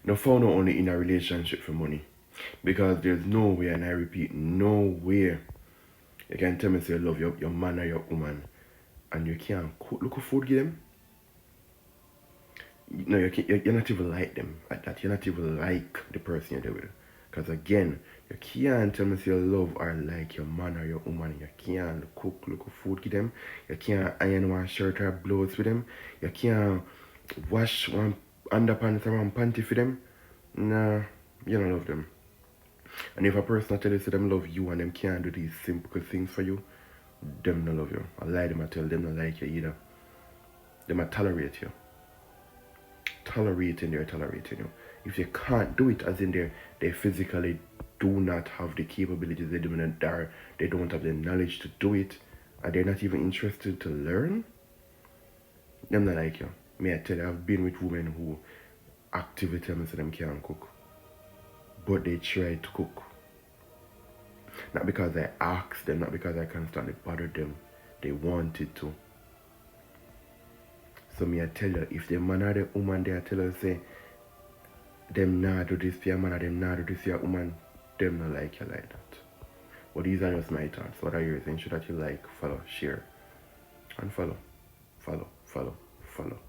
No found out only in a relationship for money. Because there's nowhere, and I repeat, nowhere you can tell me say you love your man or your woman and you can't cook look food give them. No, you're not even like them like that. You're not even like the person you're there with. Because again, you can't tell me say you love or like your man or your woman. You can't cook look food give them. You can't iron one shirt or blouse with them. You can't wash one underpants or one panty for them. Nah, you don't love them. And if a person tell you say them love you and them can't do these simple things for you, them no love you. I lie them I tell them no like you either. Them I tolerate you. They're tolerating you. If you can't do it as in they physically do not have the capabilities, they don't have the knowledge to do it, and they're not even interested to learn, them not like you. May I tell you, I've been with women who actively tell me say them can't cook. But they try to cook. Not because I ask them, not because I constantly bother them. They wanted to. So me I tell you, if the man or the woman they tell us say them not do this for your man or them not do this for your woman, them not like you like that. But these are just my thoughts. What are yours? Ensure that you like, follow, share, and follow, follow, follow, follow.